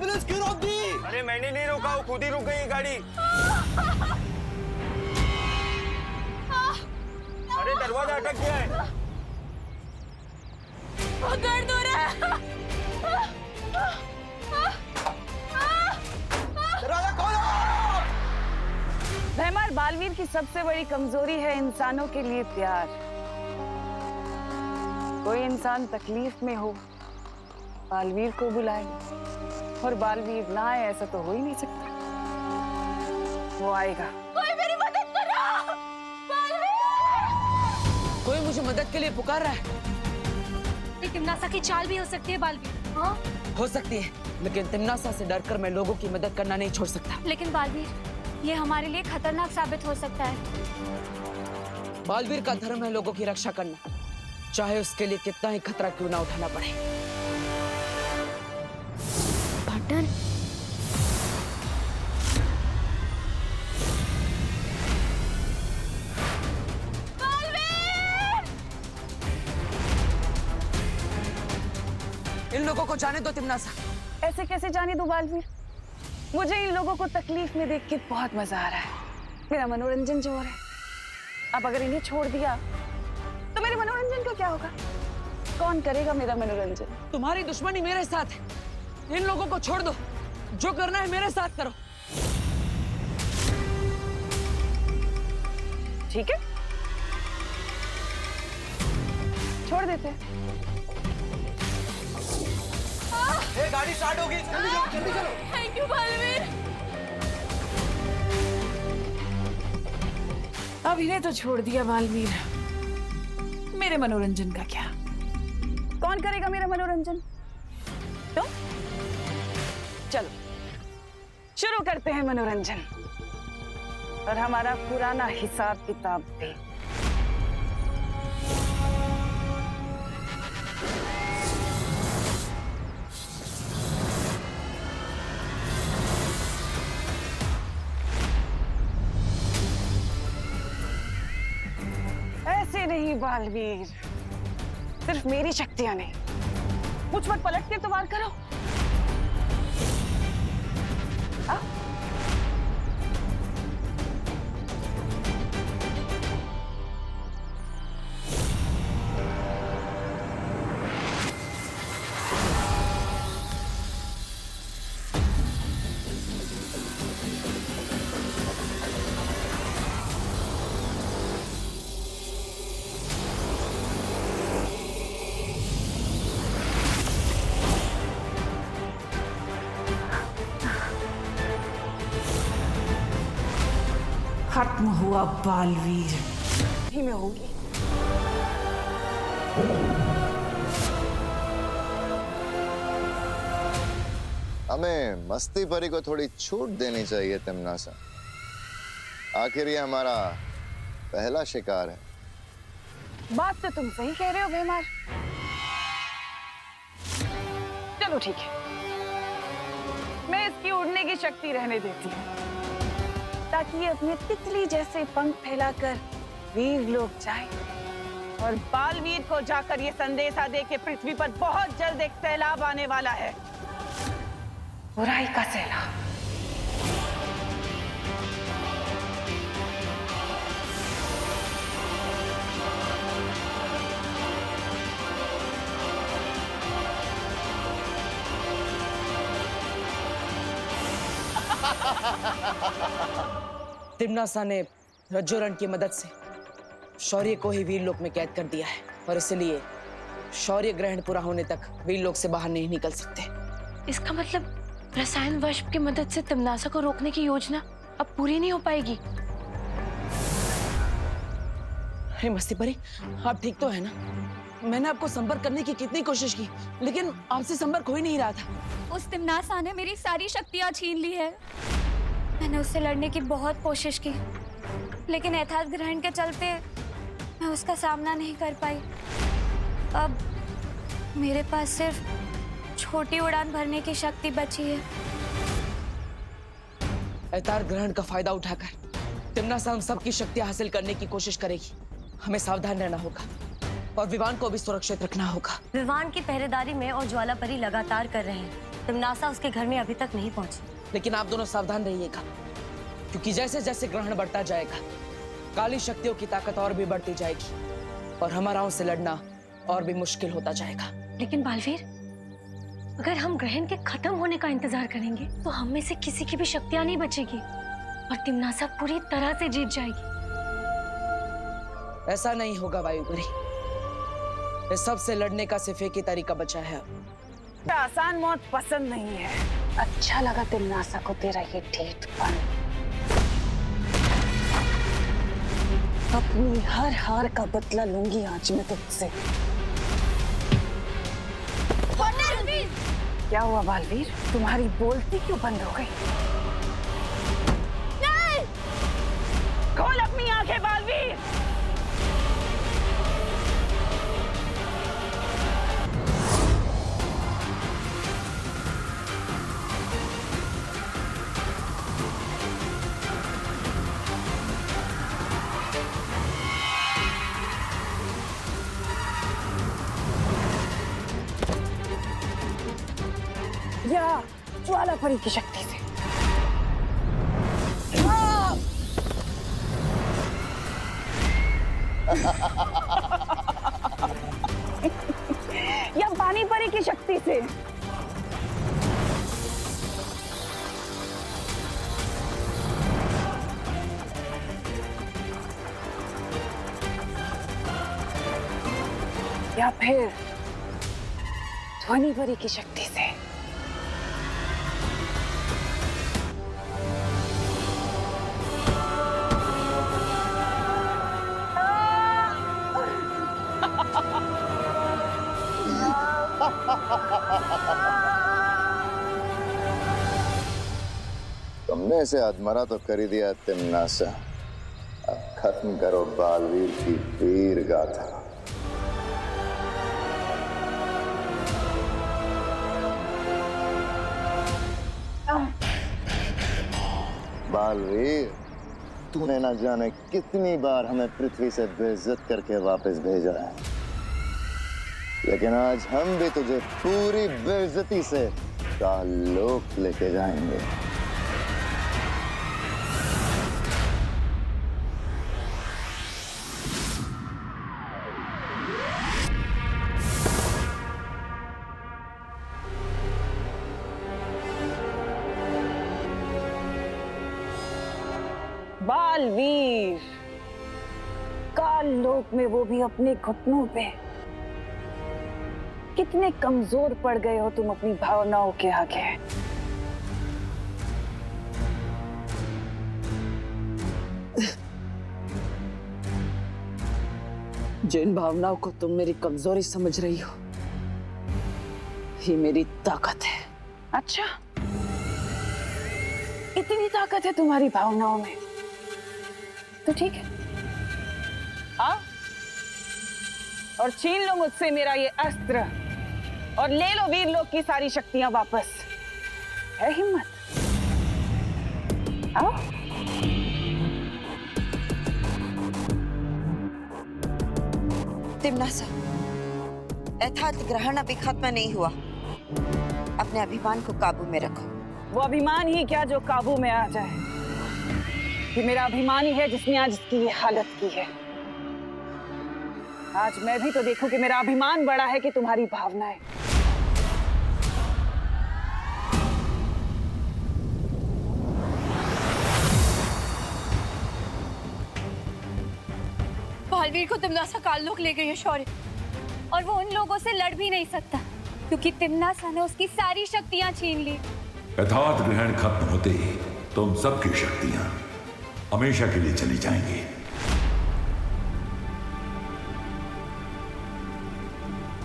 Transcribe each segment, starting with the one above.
Ambulance क्यों रोक दी? अरे मैंने नहीं रोका, वो खुद ही रुक गई गाड़ी। अरे दरवाजा अटक गया है। बहुत दर्द हो रहा है। दरवाजा खोलो। भैमार, बालवीर की सबसे बड़ी कमजोरी है इंसानों के लिए प्यार। कोई इंसान तकलीफ में हो, बालवीर को बुलाए, और बालवीर ना आए ऐसा तो हो ही नहीं सकता। वो आएगा। कोई मेरी मदद करो। बालवीर! कोई मुझे मदद के लिए पुकार रहा है। ये तिमनासा की चाल भी हो सकती है बालवीर। हाँ? हो सकती है, लेकिन तिमनासा से डरकर मैं लोगों की मदद करना नहीं छोड़ सकता। लेकिन बालवीर, ये हमारे लिए खतरनाक साबित हो सकता है। बालवीर का धर्म है लोगों की रक्षा करना, चाहे उसके लिए कितना ही खतरा क्यों ना उठाना पड़े। बटन। इन लोगों को जाने दो तिमनासा। ऐसे कैसे जाने दो बालवीर? मुझे इन लोगों को तकलीफ में देख के बहुत मजा आ रहा है। मेरा मनोरंजन जो हो रहा है। अब अगर इन्हें छोड़ दिया तो मेरे मनोरंजन का क्या होगा? कौन करेगा मेरा मनोरंजन? तुम्हारी दुश्मनी मेरे साथ है। इन लोगों को छोड़ दो, जो करना है मेरे साथ करो। ठीक है, छोड़ देते हैं। गाड़ी स्टार्ट हो गई, जल्दी चलो, जल्दी चलो। Thank you Baalveer. अब इन्हें तो छोड़ दिया बालवीर, मेरे मनोरंजन का क्या? कौन करेगा मेरा मनोरंजन? तुम? चलो शुरू करते हैं मनोरंजन, और हमारा पुराना हिसाब किताब भी। ऐसे नहीं बालवीर, सिर्फ मेरी शक्तियां नहीं, मुझ पर पलट के तो वार करो। आ? खत्म हुआ बालवीर। ही में होगी। हमें मस्ती परी को थोड़ी छूट देनी चाहिए तिमनासा। आखिर ये हमारा पहला शिकार है। बात तो तुम सही कह रहे हो भैमार। चलो ठीक है, मैं इसकी उड़ने की शक्ति रहने देती हूँ, ताकि ये अपने तितली जैसे पंख फैलाकर वीर लोग जाए, और बालवीर को जाकर ये संदेशा दे कि पृथ्वी पर बहुत जल्द एक सैलाब आने वाला है, बुराई का सैलाब। तिमनासा ने रज्जोरण की मदद से शौर्य को ही वीर लोक में कैद कर दिया है, और इसलिए शौर्य ग्रहण पूरा होने तक वीर लोक से बाहर नहीं निकल सकते। इसका मतलब रसायन वश की मदद से तिमनासा को रोकने की योजना अब पूरी नहीं हो पाएगी। हे मस्ती परी, आप ठीक तो है ना? मैंने आपको संपर्क करने की कितनी कोशिश की, लेकिन आपसे संपर्क हो ही नहीं रहा था। उस तिमनासा ने मेरी सारी शक्तियां छीन ली है। मैंने उससे लड़ने की बहुत कोशिश की, लेकिन यथार्थ ग्रहण के चलते मैं उसका सामना नहीं कर पाई। अब मेरे पास सिर्फ छोटी उड़ान भरने की शक्ति बची है। यथार्थ ग्रहण का फायदा उठाकर तिमनासा हम सबकी शक्तियां हासिल करने की कोशिश करेगी। हमें सावधान रहना होगा और विवान को भी सुरक्षित रखना होगा। विवान की पहरेदारी में और ज्वाला परी लगातार कर रहे हैं। तिमनासा उसके घर में अभी तक नहीं पहुंची। लेकिन आप दोनों सावधान रहिएगा, क्योंकि जैसे जैसे ग्रहण बढ़ता जाएगा काली शक्तियों की ताकत और भी बढ़ती जाएगी और हमारा उनसे लड़ना और भी मुश्किल होता जाएगा। लेकिन बालवीर, अगर हम ग्रहण के खत्म होने का इंतजार करेंगे तो हम में से किसी की भी शक्तियां नहीं बचेगी और तिमनासा पूरी तरह से जीत जाएगी। ऐसा नहीं होगा वायुपुरी, इस सब से लड़ने का सिर्फ एक ही तरीका बचा है। अब आसान मौत पसंद नहीं है। अच्छा लगा तिमनासा को तेरा ये ढीठपन। अपनी हर हार का बदला लूंगी आज मैं तुझसे। क्या हुआ बालवीर, तुम्हारी बोलती क्यों बंद हो गई? नहीं! खोल अपनी आंखें बालवीर। या ज्वाला परी की शक्ति से। या पानी परी की शक्ति से। या फिर ध्वनि परी की शक्ति से। तुमने इसे अधमरा तो कर ही दिया तिमनासा, अब खत्म करो बालवीर की वीर गाथा। बालवीर, तूने ना जाने कितनी बार हमें पृथ्वी से बेइज्जत करके वापस भेजा है, लेकिन आज हम भी तुझे पूरी बेइज्जती से कालोक लेके जाएंगे। बालवीर, काल लोक में वो भी अपने घुटनों पे। कितने कमजोर पड़ गए हो तुम अपनी भावनाओं के आगे। जिन भावनाओं को तुम मेरी कमजोरी समझ रही हो, ये मेरी ताकत है। अच्छा, इतनी ताकत है तुम्हारी भावनाओं में, तो ठीक है, आओ और छीन लो मुझसे मेरा ये अस्त्र और ले लो वीर लोक की सारी शक्तियां वापस। है हिम्मत? आओ। तिमनासा, यथार्थ ग्रहण अभी खत्म नहीं हुआ। अपने अभिमान को काबू में रखो। वो अभिमान ही क्या जो काबू में आ जाए। ये मेरा अभिमान ही है जिसने आज इसकी ये हालत की है। आज मैं भी तो देखूं कि मेरा अभिमान बड़ा है कि तुम्हारी भावनाएं। बालवीर को तिमनासा काललोक ले गई है शौर्य, और वो उन लोगों से लड़ भी नहीं सकता क्योंकि तिमनासा ने उसकी सारी शक्तियां छीन ली। यथार्थ ग्रहण खत्म होते ही तुम सबकी शक्तियां हमेशा के लिए चली जाएंगी।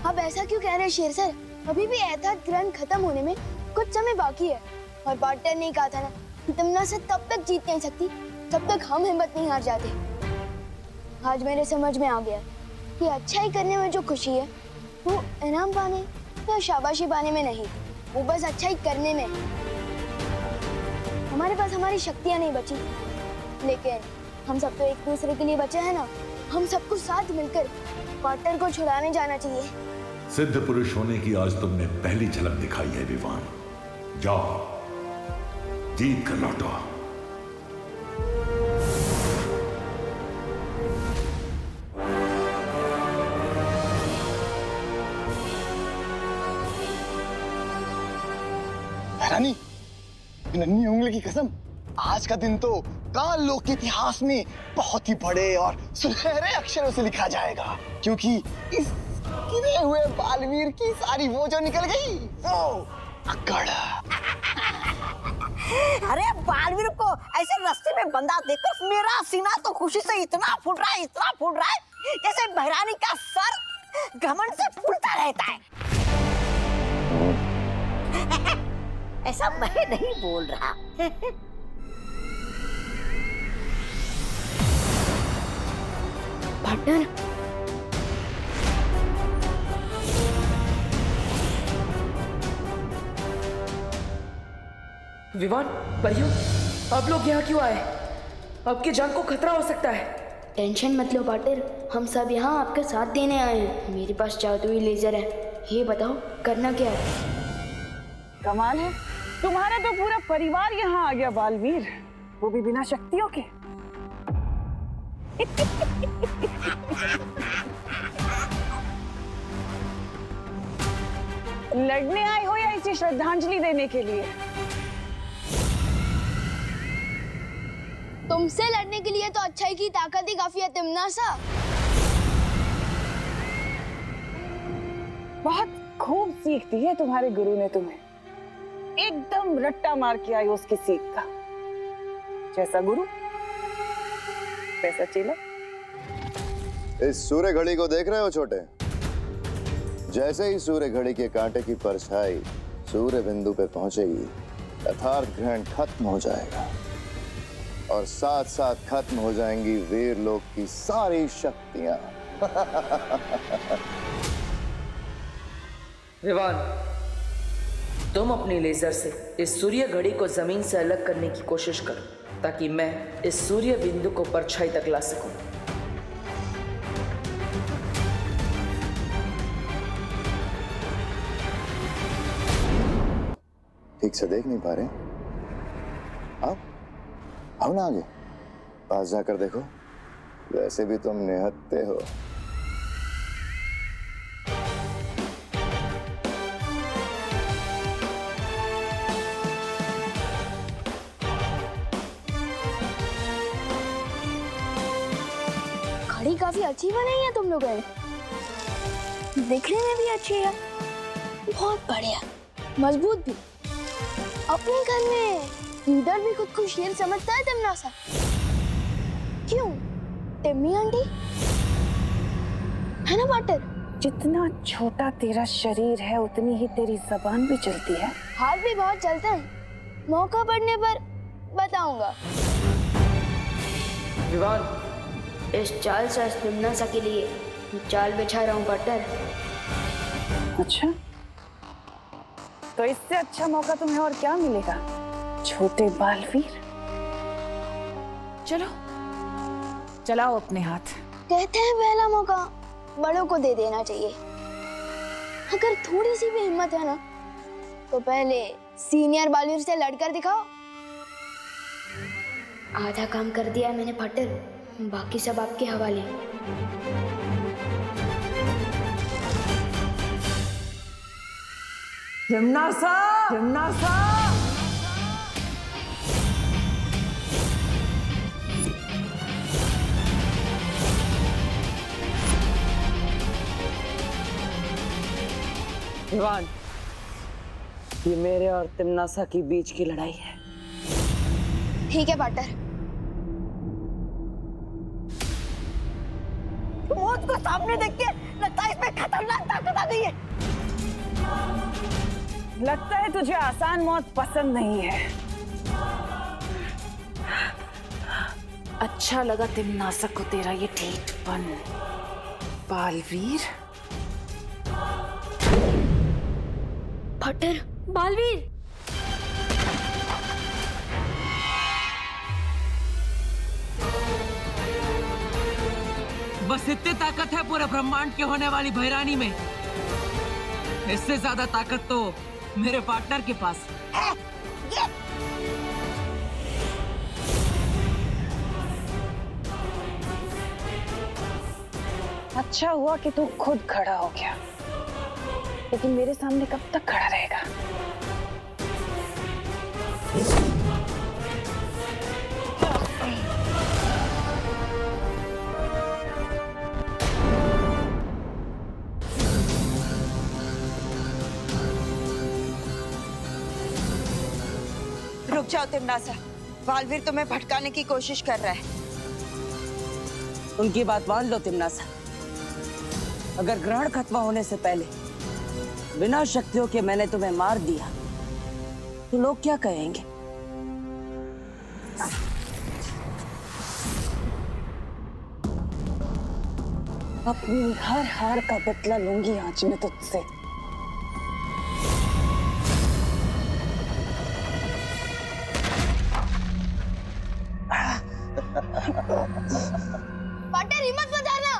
आप ऐसा क्यों कह रहे हैं शेर सर? अभी भी यथार्थ ग्रहण खत्म होने में कुछ समय बाकी है, और पार्टनर ने कहा था ना कि तिमनासा तब तक जीत नहीं सकती जब तक हम हिम्मत नहीं हार जाते। आज मेरे समझ में आ गया कि अच्छाई करने में जो खुशी है वो इनाम पाने या शाबाशी पाने में नहीं, वो बस अच्छाई करने में। हमारे पास हमारी शक्तियां नहीं बची, लेकिन हम सब तो एक दूसरे के लिए बचे हैं ना। हम सबको साथ मिलकर पार्टनर को छुड़ाने जाना चाहिए। सिद्ध पुरुष होने की आज तुमने पहली झलक दिखाई है विवान। जाओ, जीत कर लौटो। रानी, नन्ही उंगली की कसम, आज का दिन तो काल लोक के इतिहास में बहुत ही बड़े और सुनहरे अक्षरों से लिखा जाएगा, क्योंकि इस गिरे हुए बालवीर की सारी वो जो निकल गई, वो अकड़। अरे बालवीर को ऐसे रास्ते में बंधा देखकर मेरा सीना तो खुशी से इतना फूट रहा है, इतना फूट रहा है, जैसे बहरानी का सर घमंड से फूलता रहता है। ऐसा मैं नहीं बोल रहा। पार्टनर, विवान, परियों, आप लोग यहाँ क्यों आए? आपकी जान को खतरा हो सकता है। टेंशन मत लो पार्टनर, हम सब यहाँ आपका साथ देने आए हैं। मेरे पास जादुई लेजर है, ये बताओ करना क्या है? कमाल है, तुम्हारा तो पूरा परिवार यहाँ आ गया बालवीर, वो भी बिना शक्तियों के। लड़ने आए हो या इसे श्रद्धांजलि देने के लिए? तुमसे लड़ने के लिए तो अच्छाई की ताकत ही काफी है तिमनासा। बहुत खूब सीख दी है तुम्हारे गुरु ने तुम्हें, एकदम रट्टा मार के आई उसकी सीख का। जैसा गुरु वैसा चेला। इस सूर्य घड़ी को देख रहे हो छोटे? जैसे ही सूर्य घड़ी के कांटे की परछाई सूर्य बिंदु पे पहुंचेगी, यथार्थ ग्रहण खत्म हो जाएगा और साथ साथ खत्म हो जाएंगी वीर लोक की सारी शक्तियां। विवान, तुम अपनी लेजर से इस सूर्य घड़ी को जमीन से अलग करने की कोशिश करो, ताकि मैं इस सूर्य बिंदु को परछाई तक ला सकूं। ठीक से देख नहीं पा रहे? आओ, आओ ना आगे, पास जाकर देखो। वैसे भी तुम निहत्ते हो। घड़ी काफी अच्छी बनाई है तुम लोगों ने, दिखने में भी अच्छी है, बहुत बढ़िया, मजबूत भी। अपने घर में इधर भी खुद को शेर समझता है तिमनासा? क्यों टिम्मी आंटी? है ना पार्टनर? जितना छोटा तेरा शरीर है उतनी ही तेरी जबान भी चलती है। हाथ भी बहुत चलते हैं, मौका पड़ने पर बताऊंगा। विवान, इस चाल से तिमनासा के लिए जाल बिछा रहा हूँ पार्टनर। अच्छा, तो इससे अच्छा मौका तुम्हें और क्या मिलेगा छोटे बालवीर? चलो चलाओ अपने हाथ। कहते हैं पहला मौका बड़ों को दे देना चाहिए। अगर थोड़ी सी भी हिम्मत है ना, तो पहले सीनियर बालवीर से लड़कर दिखाओ। आधा काम कर दिया मैंने पार्टनर, बाकी सब आपके हवाले। तिमनासा, तिमनासा। विवान, ये मेरे और तिमनासा के बीच की लड़ाई है। ठीक है पार्टनर। मौत को सामने देख के लगता है इसमें खतरनाक ताकत आ गई है। लगता है तुझे आसान मौत पसंद नहीं है। अच्छा लगा तिमनासा को तेरा ये ढीठपन बालवीर। पार्टनर, बालवीर। बस इतनी ताकत है पूरे ब्रह्मांड के होने वाली भैरानी में। इससे ज्यादा ताकत तो मेरे पार्टनर के पास। है ये अच्छा हुआ कि तू खुद खड़ा हो गया, लेकिन मेरे सामने कब तक खड़ा रहेगा? रुक जाओ तिमनासा, बालवीर तुम्हें भटकाने की कोशिश कर रहा है। उनकी बात मान लो तिमनासा। अगर ग्रहण खत्म होने से पहले बिना शक्तियों के मैंने तुम्हें मार दिया तो लोग क्या कहेंगे? अपनी हर हार का बदला लूंगी आज मैं तुझसे। पार्टनर हिम्मत मत हारना।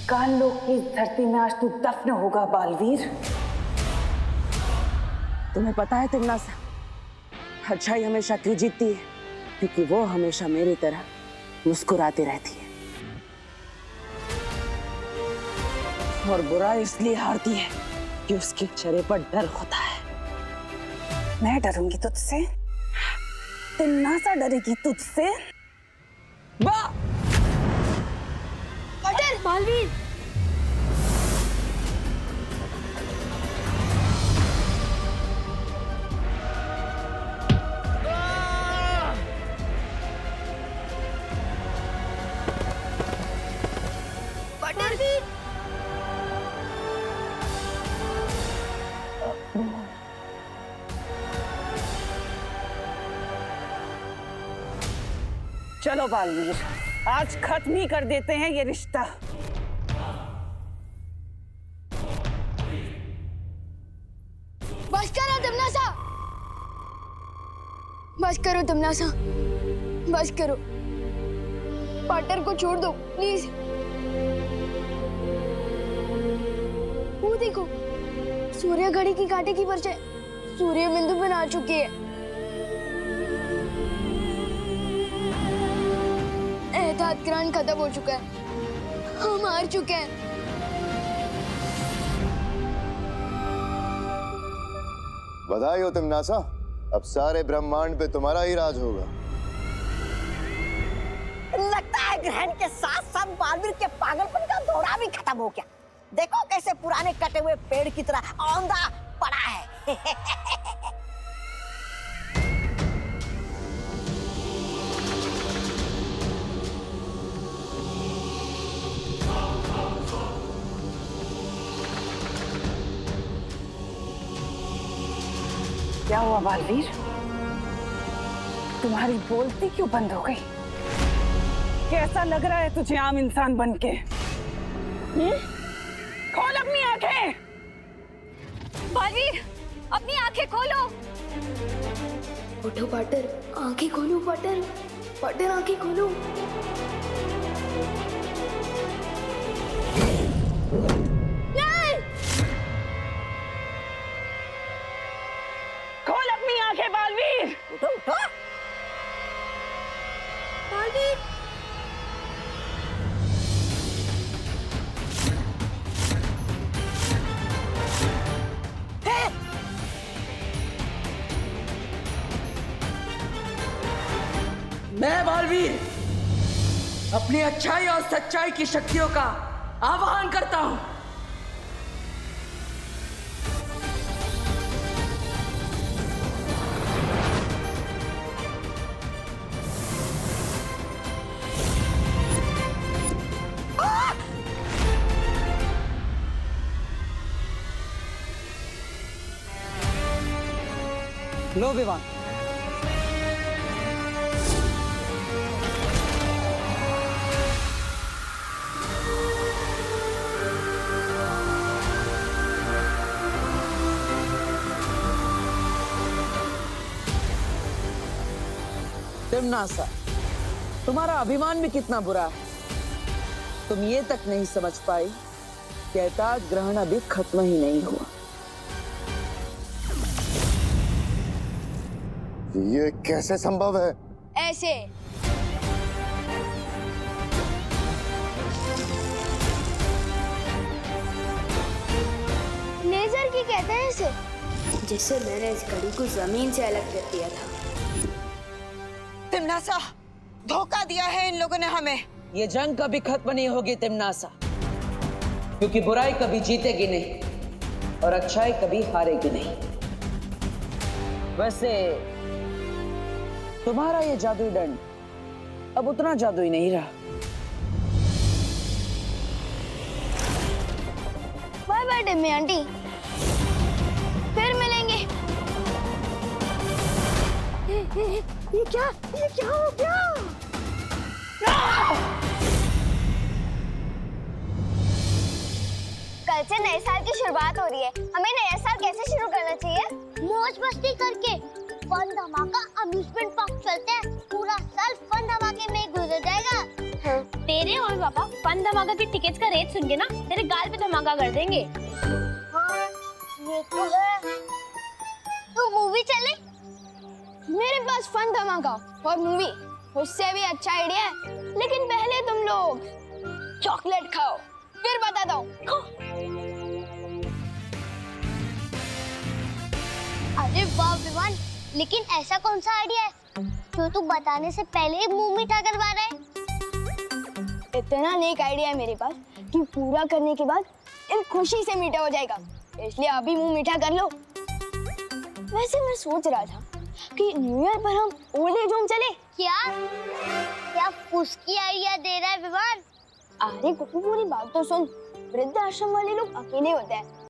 काल लोक की इस धरती में आज तू दफन होगा बालवीर। तुम्हें पता है तिमनासा, अच्छाई हमेशा क्यों जीतती है? क्योंकि वो हमेशा मेरी तरह मुस्कुराती रहती है, और बुरा इसलिए हारती है कि उसके चेहरे पर डर होता है। मैं डरूंगी तुझसे? तिमनासा डरेगी तुझसे? वाह! पार्टनर बालवीर, चलो बालवीर, आज खत्म ही कर देते हैं ये रिश्ता। बस करो तिमनासा, बस करो तिमनासा, बस करो। पार्टनर को छोड़ दो प्लीज। वो देखो, सूर्य घड़ी की कांटे की परछाई सूर्य बिंदु पर आ चुकी है। एहतियात ग्रहण खत्म हो चुका है, हम हार चुके हैं। बधाई हो तिमनासा, अब सारे ब्रह्मांड पे तुम्हारा ही राज होगा। लगता है ग्रहण के साथ साथ बालवीर के पागलपन का दौरा भी खत्म हो गया। देखो कैसे पुराने कटे हुए पेड़ की तरह औंधा पड़ा है। क्या हुआ बालवीर? तुम्हारी बोलती क्यों बंद हो गई? कैसा लग रहा है तुझे आम इंसान बनके? खोल अपनी आंखें। बालवीर, अपनी आंखें खोलो। उठो पार्टनर, आंखें खोलो पार्टनर, पार्टनर आंखें खोलो। खोल अपनी आंखें बालवीर। उठो उठो। बालवीर, मैं बालवीर अपनी अच्छाई और सच्चाई की शक्तियों का आह्वान करता हूं। लो विवान, तिमनासा, तुम्हारा अभिमान भी कितना बुरा है। तुम ये तक नहीं समझ पाई कि ऐताज ग्रहण अभी खत्म ही नहीं हुआ। ये कैसे संभव है? ऐसे। लेजर की कहते हैं इसे, जिससे मैंने इस घड़ी को जमीन से अलग कर दिया था। तिमनासा, धोखा दिया है इन लोगों ने हमें। ये जंग कभी खत्म नहीं होगी तिमनासा, क्योंकि बुराई कभी जीतेगी नहीं और अच्छाई कभी हारेगी नहीं। वैसे तुम्हारा ये जादुई दंड अब उतना जादुई नहीं रहा। बाय बाय टिम्मी आंटी, फिर मिलेंगे। ये क्या हो गया? कल से नए साल की शुरुआत हो रही है, हमें नया साल कैसे शुरू करना चाहिए? मौज मस्ती करके। फन धमाका अम्यूजमेंट पार्क चलते हैं, पूरा साल फन धमाके में गुजर जाएगा। हाँ। तेरे और पापा फन धमाका की टिकट्स का रेट सुन के ना तेरे गाल पे धमाका कर देंगे। हाँ, ये तो है। तो मूवी चले? मेरे पास फन धमाका और मूवी उससे भी अच्छा आइडिया है, लेकिन पहले तुम लोग चॉकलेट खाओ, फिर बताता हूँ। अरे वाह विमान, लेकिन ऐसा कौन सा आइडिया है जो तू बताने से पहले ही मुंह मीठा करवा रहा है? इतना नेक आइडिया है मेरे पास कि पूरा करने के बाद इन खुशी से मीठा हो जाएगा, इसलिए अभी मुंह मीठा कर लो। वैसे मैं सोच रहा था कि न्यू ईयर पर हम ओल्ड एज होम चले। क्या उसकी आइडिया दे रहा है विमान? अरे कुकू, पूरी बात तो सुन। वृद्धाश्रम वाले लोग अकेले होते हैं,